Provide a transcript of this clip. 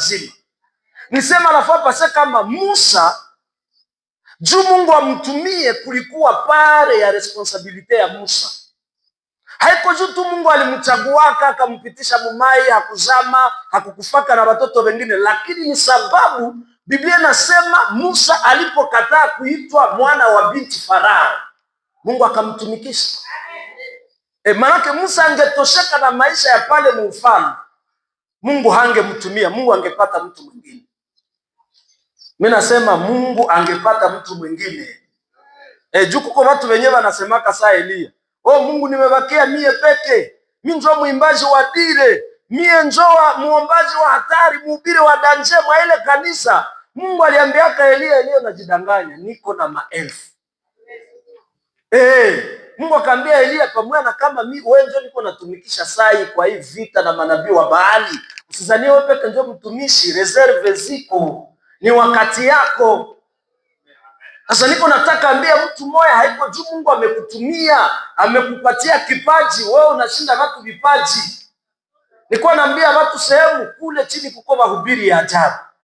nzima. Nisema lafua pase kama Musa juu Mungu amtumie kulikuwa pare ya responsabilite ya Musa. Haiko juu tu Mungu alimchaguaka akampitisha mumai hakuzama hakukufaka na watoto wengine, lakini ni sababu Biblia nasema Musa alipokataa kuitwa mwana wa binti Farao, Mungu akamtumikisha. Manake Musa angetosheka na maisha ya pale mufalme, Mungu hangemtumia, Mungu angepata mtu mwingine. Mimi nasema Mungu angepata mtu mwingine. Juu kuko watu wenyewe wanasemaka saa Elia, Mungu nimebakia mie peke, mimi ndio muimbaji wa dire, mie ndio muombaji wa hatari, mhubiri wa danje mwa ile kanisa. Mungu aliambiaka Elia, unajidanganya, niko na maelfu. Mungu akaambia Elia, pamoja na kama mimi wewe ndio niko natumikisha sai kwa hii vita na manabii wa Baali, usizanie wewe peke ndio mtumishi, reserve ziko, ni wakati yako. Sasa niko nataka ambia mtu moya, haiko juu Mungu amekutumia, amekupatia kipaji, wewe unashinda watu vipaji. Niko naambia watu sehemu kule chini kuko mahubiri ya ajabu.